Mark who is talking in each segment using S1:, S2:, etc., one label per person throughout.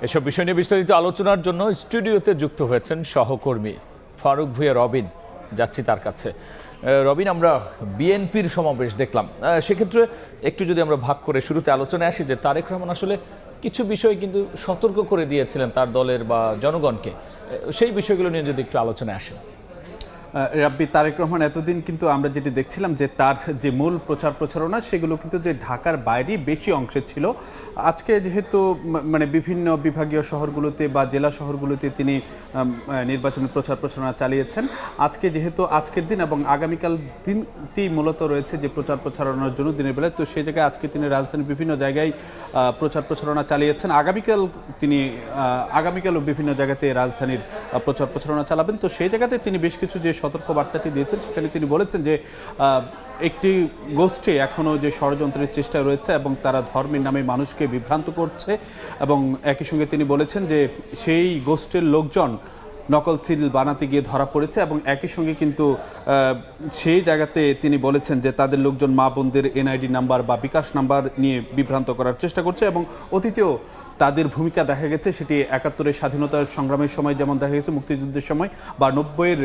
S1: এসব বিষয় নিয়ে বিস্তারিত আলোচনার জন্য স্টুডিওতে যুক্ত হয়েছেন সহকর্মী ফারুক ভূঁইয়া রবিন। যাচ্ছি তার কাছে। রবিন, আমরা বিএনপির সমাবেশ দেখলাম, সেক্ষেত্রে একটু যদি আমরা ভাগ করে শুরুতে আলোচনায় আসি যে তারেক রহমান আসলে কিছু বিষয় কিন্তু সতর্ক করে দিয়েছিলেন তার দলের বা জনগণকে, সেই বিষয়গুলো নিয়ে যদি একটু আলোচনায় আসেন।
S2: রাব্বি, তারেক রহমান এতদিন কিন্তু আমরা যেটি দেখছিলাম যে তার যে মূল প্রচার প্রচারণা সেগুলো কিন্তু যে ঢাকার বাইরে বেশি অংশে ছিল। আজকে যেহেতু মানে বিভিন্ন বিভাগীয় শহরগুলোতে বা জেলা শহরগুলোতে তিনি নির্বাচনী প্রচার প্রচারণা চালিয়েছেন, আজকে যেহেতু আজকের দিন এবং আগামীকাল দিনটি মূলত রয়েছে যে প্রচার প্রচারণার জন্য দিনের বেলায়, তো সেই জায়গায় আজকে তিনি রাজধানীর বিভিন্ন জায়গায় প্রচার প্রচারণা চালিয়েছেন। আগামীকালও বিভিন্ন জায়গাতে রাজধানীর প্রচার প্রচারণা চালাবেন। তো সেই জায়গাতে তিনি বেশ কিছু যে সতর্ক বার্তাটি দিয়েছেন সেখানে তিনি বলেছেন যে একটি গোষ্ঠী এখনও যে ষড়যন্ত্রের চেষ্টা রয়েছে এবং তারা ধর্মের নামে মানুষকে বিভ্রান্ত করছে, এবং একই সঙ্গে তিনি বলেছেন যে সেই গোষ্ঠীর লোকজন নকল সিল বানাতে গিয়ে ধরা পড়েছে, এবং একই সঙ্গে কিন্তু সেই জায়গাতে তিনি বলেছেন যে তাদের লোকজন মা বোনদের এনআইডি নাম্বার বা বিকাশ নাম্বার নিয়ে বিভ্রান্ত করার চেষ্টা করছে, এবং অতীতেও তাদের ভূমিকা দেখা গেছে সেটি ৭১-এর স্বাধীনতার সংগ্রামের সময় যেমন দেখা গেছে, মুক্তিযুদ্ধের সময় বা ৯০-এর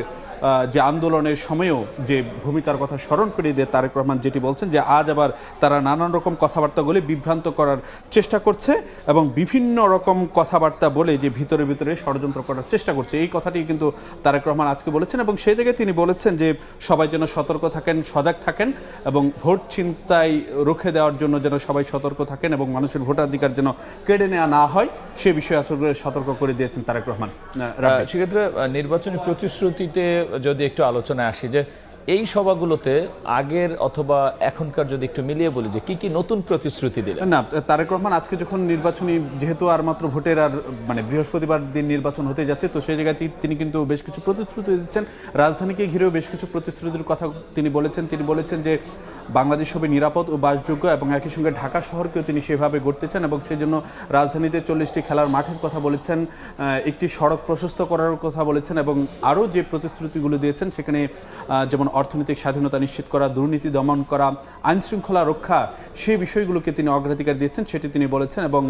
S2: যে আন্দোলনের সময়ও যে ভূমিকার কথা স্মরণ করিয়ে দিয়ে তারেক রহমান যেটি বলছেন যে আজ আবার তারা নানান রকম কথাবার্তা বলে বিভ্রান্ত করার চেষ্টা করছে এবং বিভিন্ন রকম কথাবার্তা বলে যে ভিতরে ভিতরে ষড়যন্ত্র করার চেষ্টা করছে। এই কথাটি কিন্তু তারেক রহমান আজকে বলেছেন, এবং সেই জায়গায় তিনি বলেছেন যে সবাই যেন সতর্ক থাকেন, সজাগ থাকেন, এবং ভোট ছিনতাই রুখে দেওয়ার জন্য যেন সবাই সতর্ক থাকেন এবং মানুষের ভোটাধিকার যেন কেড়ে নেওয়া না হয় সে বিষয়ে আসলে সতর্ক করে দিয়েছেন তারেক রহমান।
S1: সেক্ষেত্রে নির্বাচনী প্রতিশ্রুতিতে যদি একটু আলোচনায় আসি যে এই সভাগুলোতে আগের অথবা এখনকার যদি একটু মিলিয়ে বলি যে কি কি নতুন প্রতিশ্রুতি দিলেন।
S2: না, তারেক রহমান আজকে যখন নির্বাচনী যেহেতু আর মাত্র ভোটের আর মানে বৃহস্পতিবার দিন নির্বাচন হতে যাচ্ছে, তো সেই জায়গায় তিনি কিন্তু বেশ কিছু প্রতিশ্রুতি দিচ্ছেন। রাজধানীকে ঘিরেও বেশ কিছু প্রতিশ্রুতির কথা তিনি বলেছেন যে বাংলাদেশ হবে নিরাপদ ও বাসযোগ্য, এবং একই সঙ্গে ঢাকা শহরকেও তিনি সেভাবে গড়তে চান, এবং সেই জন্য রাজধানীতে ৪০টি খেলার মাঠের কথা বলেছেন, একটি সড়ক প্রশস্ত করার কথা বলেছেন, এবং আরও যে প্রতিশ্রুতিগুলো দিয়েছেন সেখানে যেমন অর্থনৈতিক স্বাধীনতা নিশ্চিত করা, দুর্নীতি দমন করা, আইন শৃঙ্খলা রক্ষা, সেই বিষয়গুলোকে তিনি অগ্রাধিকার দিয়েছেন সেটি তিনি বলেছেন। এবং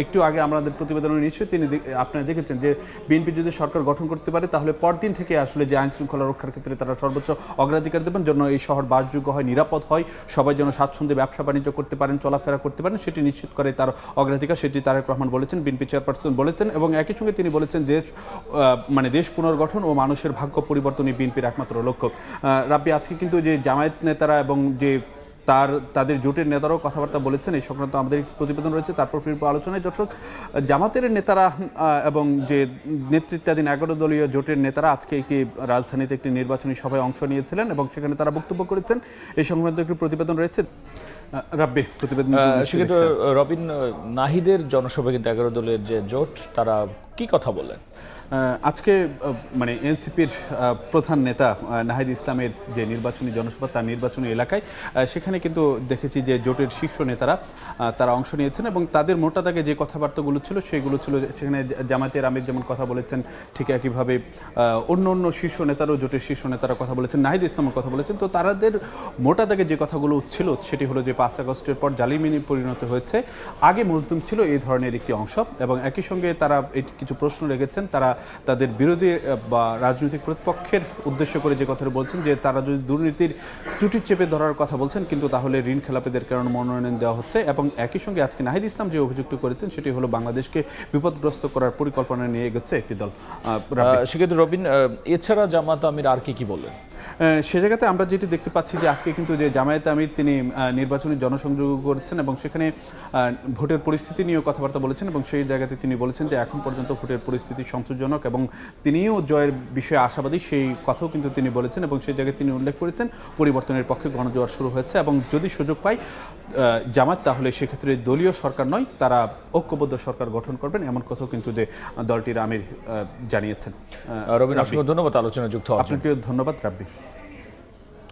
S2: একটু আগে আমাদের প্রতিবেদনে নিশ্চয়ই আপনারা দেখেছেন যে বিএনপি যদি সরকার গঠন করতে পারে তাহলে পরদিন থেকে আসলে যে আইন শৃঙ্খলা রক্ষার ক্ষেত্রে তারা সর্বোচ্চ অগ্রাধিকার দেবেন, জন্য এই শহর বাসযোগ্য হয়, নিরাপদ হয়, সবাই যেন স্বাচ্ছন্দ্যে ব্যবসা বাণিজ্য করতে পারেন, চলাফেরা করতে পারেন, সেটি নিশ্চিত করে তার অগ্রাধিকার, সেটি তারেক রহমান বলেছেন, বিএনপি চেয়ারপারসন বলেছেন। এবং একই সঙ্গে তিনি বলেছেন যে দেশ পুনর্গঠন ও মানুষের ভাগ্য পরিবর্তনই বিএনপির একমাত্র লক্ষ্য। রাব্বি, আজকে কিন্তু যে জামায়াত নেতারা এবং যে তাদের জোটের নেতারাও কথাবার্তা বলেছেন, এই সংক্রান্ত আমাদের প্রতিবেদন রয়েছে, তারপর ফিরব আলোচনায়। দর্শক, জামাতের নেতারা এবং যে নেতৃত্বাধীন ১১ দলীয় জোটের নেতারা আজকে একটি রাজধানীতে একটি নির্বাচনী সভায় অংশ নিয়েছিলেন এবং সেখানে তারা বক্তব্য করেছেন। এই সংক্রান্ত একটি প্রতিবেদন রয়েছে। রাব্বি, প্রতিবেদন
S1: রবিন, নাহিদের জনসভা কিন্তু ১১ দলের যে জোট, তারা কি কথা বলেন?
S2: আজকে মানে এনসিপির প্রধান নেতা নাহিদ ইসলামের যে নির্বাচনী জনসভা তার নির্বাচনী এলাকায়, সেখানে কিন্তু দেখেছি যে জোটের শীর্ষ নেতারা তারা অংশ নিয়েছেন, এবং তাদের মোটা দাগে যে কথাবার্তাগুলো ছিল সেগুলো ছিল সেখানে জামায়াতের আমির যেমন কথা বলেছেন, ঠিক একইভাবে অন্য শীর্ষ নেতারাও জোটের শীর্ষ নেতারা কথা বলেছেন, নাহিদ ইসলামের কথা বলেছেন। তো তাদের মোটা দাগে যে কথাগুলো ছিল সেটি হলো যে ৫ আগস্টের পর জালিমিনে পরিণত হয়েছে, আগে মজলুম ছিল এই ধরনের একটি অংশ, এবং একই সঙ্গে তারা কিছু প্রশ্ন রেখেছেন, তারা তাদের বিরোধী বা রাজনৈতিক প্রতিপক্ষের উদ্দেশ্য করে যে কথাটা বলছেন যে তারা যদি দুর্নীতির ত্রুটি চেপে ধরার কথা বলছেন, কিন্তু তাহলে ঋণ খেলাপিদের কারণে মনোনয়ন দেওয়া হচ্ছে। এবং একই সঙ্গে আজকে নাহিদ ইসলাম যে অভিযুক্ত করেছেন সেটি হলো বাংলাদেশকে বিপদগ্রস্ত করার পরিকল্পনা নিয়ে এগোচ্ছে একটি দল।
S1: সেক্ষেত্রে রবিন, এছাড়া জামাত আমির আর কি বলেন?
S2: সে জায়গাতে আমরা যেটি দেখতে পাচ্ছি যে আজকে কিন্তু যে জামায়াত আমির তিনি নির্বাচনী জনসংযোগ করেছেন এবং সেখানে ভোটের পরিস্থিতি নিয়েও কথাবার্তা বলেছেন, এবং সেই জায়গাতে তিনি বলেছেন যে এখন পর্যন্ত ভোটের পরিস্থিতি সন্তোষজনক এবং তিনিও জয়ের বিষয়ে আশাবাদী, সেই কথাও কিন্তু তিনি বলেছেন। এবং সেই জায়গায় তিনি উল্লেখ করেছেন পরিবর্তনের পক্ষে গণজোয়ার শুরু হয়েছে, এবং যদি সুযোগ পায় জামাত তাহলে সেক্ষেত্রে দলীয় সরকার নয়, তারা ঐক্যবদ্ধ সরকার গঠন করবেন, এমন কথাও কিন্তু যে দলটির আমির জানিয়েছেন।
S1: রবিন, অসংখ্য ধন্যবাদ আলোচনায় যুক্ত হওয়ার জন্য।
S2: আপনাকে ধন্যবাদ রাব্বি।